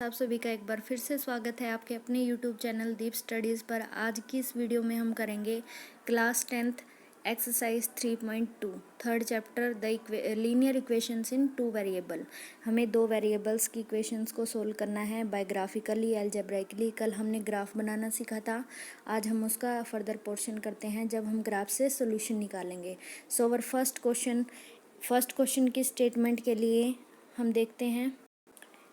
आप सभी का एक बार फिर से स्वागत है आपके अपने YouTube चैनल दीप स्टडीज़ पर। आज की इस वीडियो में हम करेंगे class 10th exercise 3.2 third chapter the linear equations in two variable. हमें दो वेरिएबल्स की इक्वेशंस को सोल्व करना है बाय ग्राफिकली अलजेब्राइकली। कल हमने ग्राफ बनाना सीखा था, आज हम उसका फर्दर पोर्शन करते हैं जब हम ग्राफ से सोल्यूशन निकालेंगे। सो अवर फर्स्ट क्वेश्चन की स्टेटमेंट के लिए हम देखते हैं।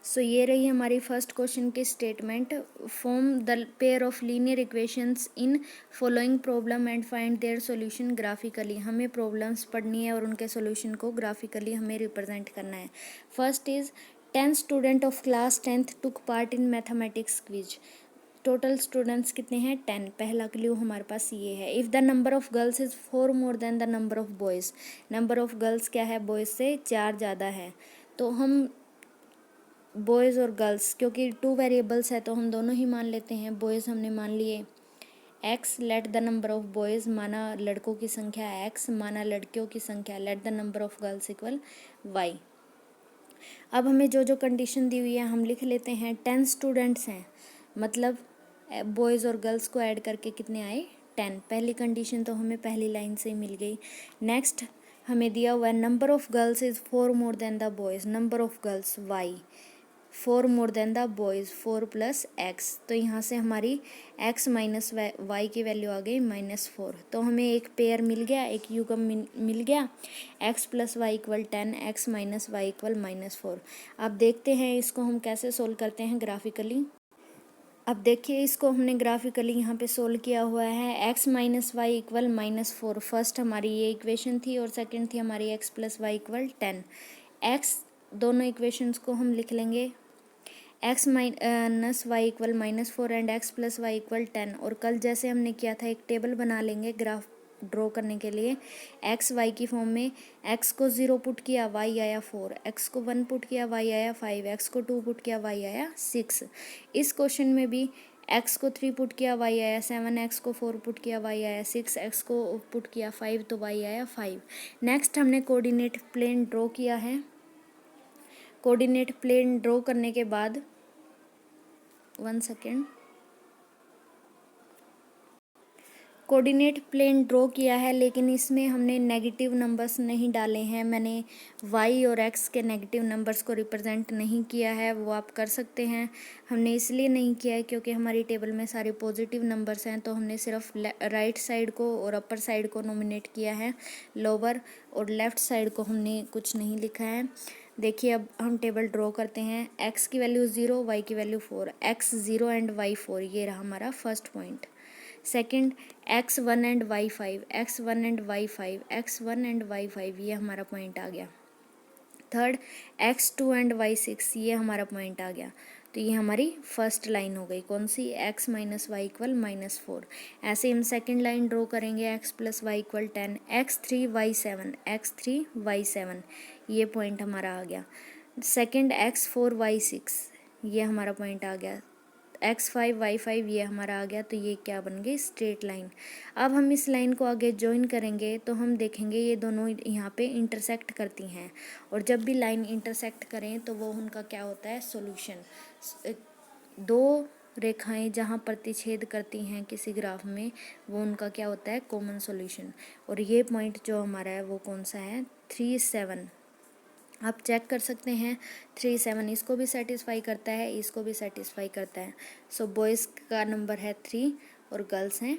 सो ये रही हमारी फर्स्ट क्वेश्चन की statement. Form the pair of linear equations in following problem and find their solution graphically. हमें प्रॉब्लम्स पढ़नी है और उनके सॉल्यूशन को ग्राफिकली हमें रिप्रेजेंट करना है। First is 10 student of class 10th took part in mathematics quiz. Total students कितने हैं? 10। पहला क्ल्यू हमारे पास ये है। If the number of girls is 4 more than the number of boys. Number of girls क्या है? बॉयज़ से 4 ज़्यादा है। तो हम बॉयज़ और गर्ल्स, क्योंकि टू वेरिएबल्स है तो हम दोनों ही मान लेते हैं। बॉयज़ हमने मान लिए x, let the number of boys, माना लड़कों की संख्या x, माना लड़कियों की संख्या, let the number of girls equal y। अब हमें जो जो कंडीशन दी हुई है हम लिख लेते हैं। 10 स्टूडेंट्स हैं, मतलब बॉयज़ और गर्ल्स को ऐड करके कितने आए? 10। पहली कंडीशन तो हमें पहली लाइन से ही मिल गई। नेक्स्ट हमें दिया हुआ है number of girls is 4 more than the boys. Number of girls y, 4 more than the boys, 4 plus x. तो यहाँ से हमारी x माइनस वाई की वैल्यू आ गई -4। तो हमें एक पेयर मिल गया, एक युग्म मिल गया। x plus y equal 10, x minus y equal -4। अब देखते हैं इसको हम कैसे सोल्व करते हैं ग्राफिकली। अब देखिए इसको हमने ग्राफिकली यहाँ पे सोल्व किया हुआ है। x minus y equal -4 first हमारी ये इक्वेशन थी और सेकंड थी हमारी x plus y equal 10। x दोनों इक्वेशंस को हम लिख लेंगे x minus y equal -4 and x plus y equal 10। और कल जैसे हमने किया था एक टेबल बना लेंगे ग्राफ ड्रॉ करने के लिए। x y की फॉर्म में x को 0 पुट किया y आया 4, x को 1 पुट किया y आया 5, x को 2 पुट किया y आया 6। इस क्वेश्चन में भी x को 3 पुट किया y आया 7, x को 4 पुट किया y आया 6, x को पुट किया 5 तो y आया 5। नेक्स्ट हमने कोऑर्डिनेट प्लेन ड्रॉ किया है। कोऑर्डिनेट प्लेन ड्रॉ करने के बाद 1 सेकेंड, कोऑर्डिनेट प्लेन ड्रॉ किया है लेकिन इसमें हमने नेगेटिव नंबर्स नहीं डाले हैं। मैंने y और x के नेगेटिव नंबर्स को रिप्रेजेंट नहीं किया है, वो आप कर सकते हैं। हमने इसलिए नहीं किया है क्योंकि हमारी टेबल में सारे पॉजिटिव नंबर्स हैं, तो हमने सिर्फ राइट साइड को और अपर साइड को नॉमिनेट किया है, लोअर और लेफ़्ट साइड को हमने कुछ नहीं लिखा है। देखिए अब हम टेबल ड्रॉ करते हैं। x की वैल्यू 0, y की वैल्यू 4, x 0 एंड y 4, ये रहा हमारा first point. Second x 1 and y 5, x 1 and y 5, x 1 and y 5, ये हमारा पॉइंट आ गया। थर्ड x 2 एंड y 6, ये हमारा पॉइंट आ गया। तो ये हमारी फर्स्ट लाइन हो गई, कौन सी? x minus y equal -4। ऐसे हम सेकेंड लाइन ड्रॉ करेंगे, x plus y equal 10, x 3 y 7, x 3 y 7, ये पॉइंट हमारा आ गया। सेकेंड x 4 y 6, ये हमारा पॉइंट आ गया। x5 y5, ये हमारा आ गया। तो ये क्या बन गई? Straight line. अब हम इस लाइन को आगे ज्वाइन करेंगे तो हम देखेंगे ये दोनों यहाँ पे इंटरसेक्ट करती हैं, और जब भी लाइन इंटरसेक्ट करें तो वो उनका क्या होता है? सॉल्यूशन। दो रेखाएं जहाँ प्रतिच्छेद करती हैं किसी ग्राफ में, वो उनका क्या होता है? Common solution. और ये पॉइंट जो हमारा है वो कौन सा है? 3 7। आप चेक कर सकते हैं 3 7 इसको भी सेटिस्फाई करता है, इसको भी सेटिस्फाई करता है। सो बॉयज़ का नंबर है 3 और गर्ल्स हैं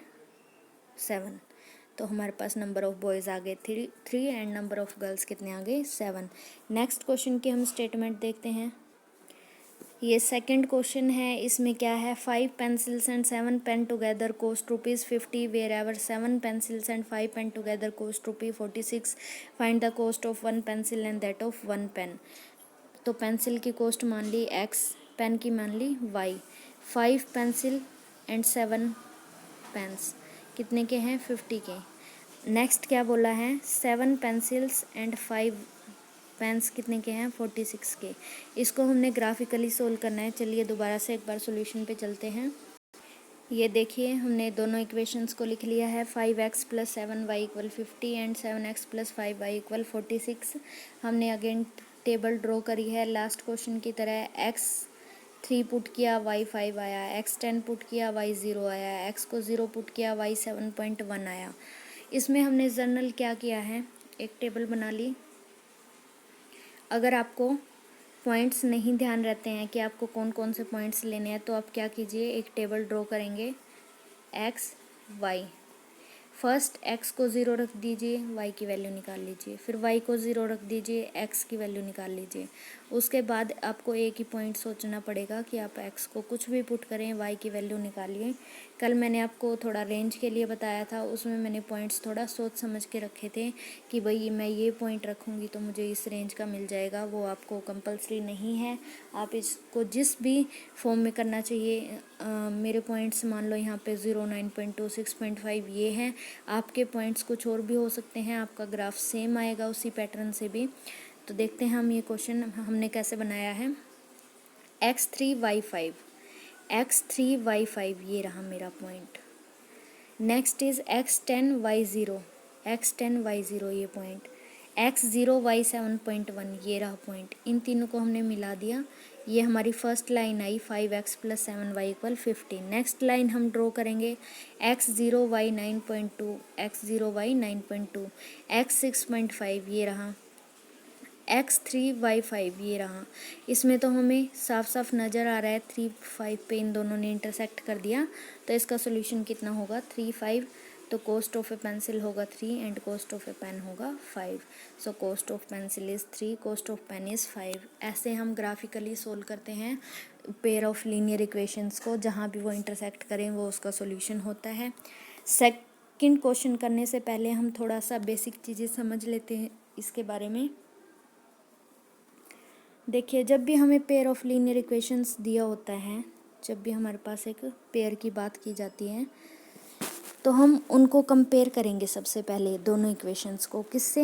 7। तो हमारे पास नंबर ऑफ़ बॉयज़ आ गए 3 एंड नंबर ऑफ़ गर्ल्स कितने आ गए? 7। नेक्स्ट क्वेश्चन की हम स्टेटमेंट देखते हैं। ये सेकंड क्वेश्चन है, इसमें क्या है? 5 pencils and 7 pen together cost ₹50 wherever 7 pencils and 5 pen together cost ₹46। Find the cost of 1 pencil and that of 1 pen। तो पेंसिल की कॉस्ट मान ली x, पेन की मान ली y। 5 पेंसिल एंड 7 पेन्स कितने के हैं? 50 के। नेक्स्ट क्या बोला है? 7 पेंसिल्स एंड 5 पेन्स कितने के हैं? 46 के। इसको हमने ग्राफिकली सोल्व करना है। चलिए दोबारा से एक बार सॉल्यूशन पे चलते हैं। ये देखिए हमने दोनों इक्वेशंस को लिख लिया है। 5x plus 7y equal 50 and 7x plus 5y equal 46। हमने अगेन टेबल ड्रॉ करी है लास्ट क्वेश्चन की तरह। x 3 पुट किया y 5 आया, x 10 पुट किया y 0 आया, x को 0 पुट किया y 7.1 आया। इसमें हमने जनरल क्या किया है, एक टेबल बना ली। अगर आपको पॉइंट्स नहीं ध्यान रहते हैं कि आपको कौन कौन से पॉइंट्स लेने हैं, तो आप क्या कीजिए, एक टेबल ड्रॉ करेंगे x y। फर्स्ट x को 0 रख दीजिए, y की वैल्यू निकाल लीजिए, फिर y को 0 रख दीजिए, x की वैल्यू निकाल लीजिए। उसके बाद आपको एक ही पॉइंट सोचना पड़ेगा कि आप x को कुछ भी पुट करें, y की वैल्यू निकालिए। कल मैंने आपको थोड़ा रेंज के लिए बताया था, उसमें मैंने पॉइंट्स थोड़ा सोच समझ के रखे थे कि भाई मैं ये पॉइंट रखूँगी तो मुझे इस रेंज का मिल जाएगा। वो आपको कंपल्सरी नहीं है, आप इसको जिस भी फॉर्म में करना चाहिए। मेरे पॉइंट्स मान लो यहाँ पे 0, 9.2, 6.5 ये हैं। आपके पॉइंट्स कुछ और भी हो सकते हैं, आपका ग्राफ सेम आएगा उसी पैटर्न से भी। तो देखते हैं हम ये क्वेश्चन हमने कैसे बनाया है। x3y5, x3y5 ये रहा मेरा point. Next is x10y0, x10y0 ये पॉइंट। x0y7.1 ये रहा पॉइंट। इन तीनों को हमने मिला दिया, ये हमारी फर्स्ट लाइन आई 5x + 7y = 15। नेक्स्ट लाइन हम ड्रॉ करेंगे x0y9.2, x0y9.2, x6.5 ये रहा, x3y5 ये रहा। इसमें तो हमें साफ साफ नज़र आ रहा है 3 5 पे इन दोनों ने इंटरसेक्ट कर दिया। तो इसका सोल्यूशन कितना होगा, 3 5। तो कॉस्ट ऑफ ए पेंसिल होगा 3 and cost of a pen होगा 5। So cost of pencil is 3, cost of pen is 5। ऐसे हम ग्राफिकली सोल्व करते हैं पेयर ऑफ लीनियर इक्वेशंस को, जहाँ भी वो इंटरसेक्ट करें वो उसका सोल्यूशन होता है। सेकंड क्वेश्चन करने से पहले हम थोड़ा सा बेसिक चीज़ें समझ लेते हैं इसके बारे में। देखिए, जब भी हमें पेयर ऑफ लीनियर इक्वेशंस दिया होता है, जब भी हमारे पास एक पेयर की बात की जाती है, तो हम उनको कंपेयर करेंगे सबसे पहले दोनों इक्वेशंस को। किससे,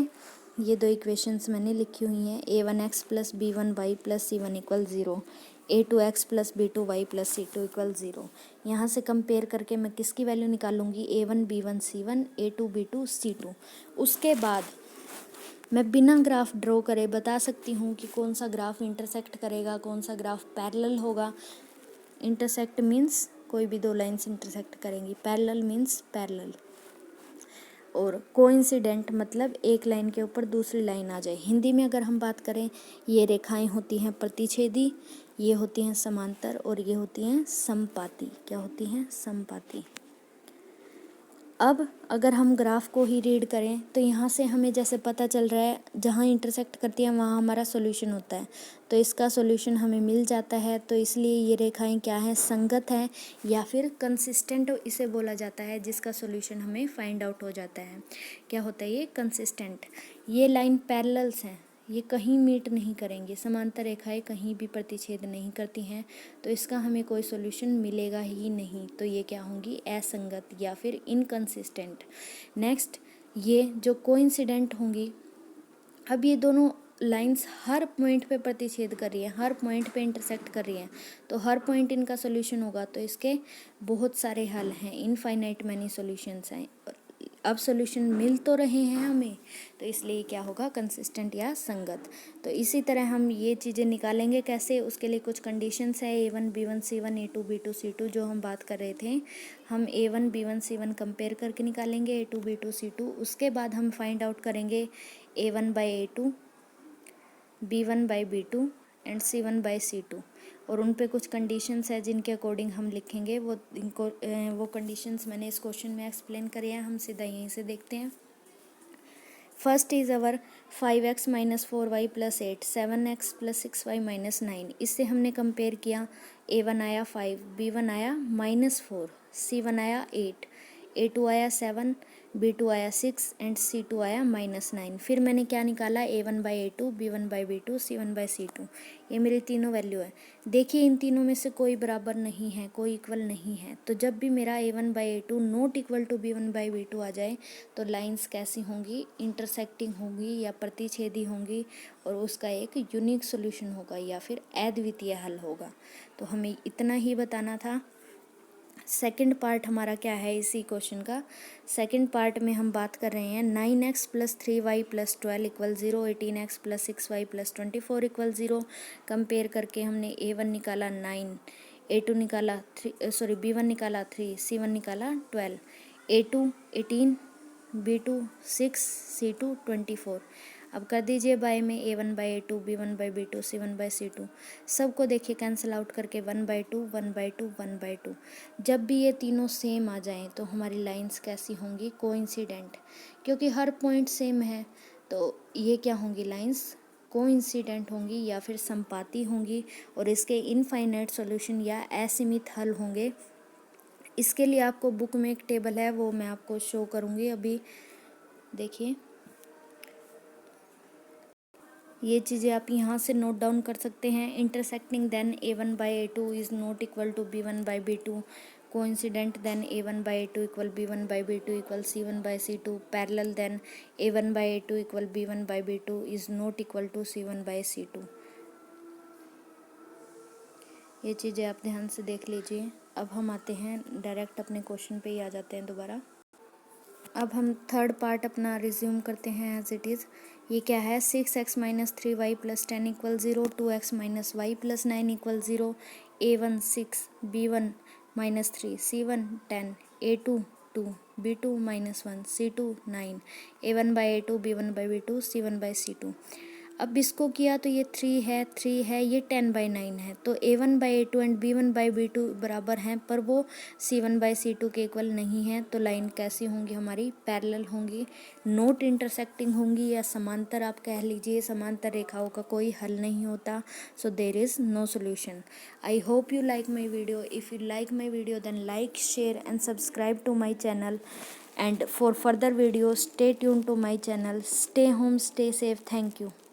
ये दो इक्वेशंस मैंने लिखी हुई हैं, a1x + b1y + c1 = 0, a2x + b2y + c2 = 0। यहाँ से कंपेयर करके मैं किसकी value निकालूंगी, a1 b1 c1, a2 b2 c2। उसके बाद मैं बिना ग्राफ ड्रॉ करे बता सकती हूँ कि कौन सा ग्राफ इंटरसेक्ट करेगा, कौन सा ग्राफ पैरेलल होगा। इंटरसेक्ट मीन्स कोई भी दो लाइन्स इंटरसेक्ट करेंगी, पैरेलल मीन्स पैरेलल, और कोइंसिडेंट मतलब एक लाइन के ऊपर दूसरी लाइन आ जाए। हिंदी में अगर हम बात करें, ये रेखाएं होती हैं प्रतिच्छेदी, ये होती हैं समांतर, और ये होती हैं समपाती। क्या होती हैं, समपाती। अब अगर हम ग्राफ को ही रीड करें तो यहाँ से हमें जैसे पता चल रहा है जहाँ इंटरसेक्ट करती है वहाँ हमारा सॉल्यूशन होता है, तो इसका सॉल्यूशन हमें मिल जाता है। तो इसलिए ये रेखाएं क्या हैं, संगत हैं, या फिर कंसिस्टेंट इसे बोला जाता है, जिसका सॉल्यूशन हमें फाइंड आउट हो जाता है। क्या होता है ये, कंसिस्टेंट। ये लाइन पैरेलल्स हैं, ये कहीं मीट नहीं करेंगी, समांतर रेखाएं कहीं भी प्रतिच्छेद नहीं करती हैं, तो इसका हमें कोई सॉल्यूशन मिलेगा ही नहीं। तो ये क्या होंगी, असंगत या फिर इनकंसिस्टेंट। नेक्स्ट, ये जो कोइंसिडेंट होंगी, अब ये दोनों लाइंस हर पॉइंट पे प्रतिच्छेद कर रही है, हर पॉइंट पे इंटरसेक्ट कर रही हैं, तो हर पॉइंट इनका सॉल्यूशन होगा। तो इसके बहुत सारे हल हैं, इनफाइनाइट मैनी सॉल्यूशंस हैं। अब सॉल्यूशन मिल तो रहे हैं हमें, तो इसलिए क्या होगा, कंसिस्टेंट या संगत। तो इसी तरह हम ये चीज़ें निकालेंगे कैसे, उसके लिए कुछ कंडीशंस है, a1 b1 c1, a2 b2 c2, जो हम बात कर रहे थे। हम a1 b1 c1 कंपेयर करके निकालेंगे, a2 b2 c2। उसके बाद हम फाइंड आउट करेंगे a1/a2, b1/b2 एंड c1/c2, और उन पे कुछ कंडीशंस है जिनके अकॉर्डिंग हम लिखेंगे। वो कंडीशंस मैंने इस क्वेश्चन में एक्सप्लेन करे हैं, हम सीधा यहीं से देखते हैं। First is our 5x - 4y + 8, 7x + 6y - 9। इससे हमने कंपेयर किया, a1 आया 5, b1 आया -4, c1 आया 8, a2 आया 7, b2 आया 6 एंड c2 आया -9। फिर मैंने क्या निकाला, a1/a2, b1/b2, c1/c2। ये मेरी तीनों वैल्यू है। देखिए, इन तीनों में से कोई बराबर नहीं है, कोई इक्वल नहीं है। तो जब भी मेरा a1/a2 not equal to b1/b2 आ जाए, तो लाइंस कैसी होंगी, इंटरसेक्टिंग होंगी या प्रतिच्छेदी होंगी, और उसका एक यूनिक सॉल्यूशन होगा या फिर अद्वितीय हल होगा। तो हमें इतना ही बताना था। सेकंड पार्ट हमारा क्या है इसी क्वेश्चन का। सेकंड पार्ट में हम बात कर रहे हैं 9x + 3y + 12 = 0, 18x + 6y + 24 = 0। Compare करके हमने A1 निकाला 9, A2 निकाला 3, B1 निकाला 3, C1 निकाला 12, A2 18, B2 6, C2 24। अब कर दीजिए बाय में A1/A2, B1/B2, C1/C2। सबको देखिए कैंसिल आउट करके 1/2, 1/2, 1/2। जब भी ये तीनों सेम आ जाएं तो हमारी लाइंस कैसी होंगी? कोइंसिडेंट, क्योंकि हर पॉइंट सेम है तो ये क्या होंगी? लाइंस कोइंसिडेंट होंगी या फिर संपाती होंगी और इसके इनफाइनाइट सॉल्यूशन या असीमित हल होंगे। इसके लिए आपको बुक में एक टेबल है, वो मैं आपको शो करूँगी अभी। देखिए ये चीज़ें आप यहाँ से नोट डाउन कर सकते हैं। Intersecting then A1/A2 is not equal to B1/B2। Coincident then A1/A2 = B1/B2 = C1/C2। Parallel then A1/A2 = B1/B2 is not equal to C1/C2। ये चीज़ें आप ध्यान से देख लीजिए। अब हम आते हैं डायरेक्ट अपने क्वेश्चन पे ही आ जाते हैं दोबारा। अब हम थर्ड पार्ट अपना रिज्यूम करते हैं एज इट इज़। ये क्या है? 6x - 3y + 10 = 0, 2x - y + 9 = 0, A1 6, B1 - 3, C1 10, A2 2, B2 - 1, C2 9, A1/A2, B1/B2, C1/C2। अब इसको किया तो ये 3 है, ये 10/9 है, तो A1/A2 एंड B1/B2 बराबर हैं, पर वो C1/C2 के इक्वल नहीं है। तो लाइन कैसी होंगी हमारी? पैरेलल होंगी, नोट इंटरसेक्टिंग होंगी, या समांतर आप कह लीजिए। समांतर रेखाओं का कोई हल नहीं होता, so there is no solution. I hope you like my video. If you like my video then like, share and subscribe to my channel, and for further videos stay tuned to my channel. Stay home, stay safe. Thank you.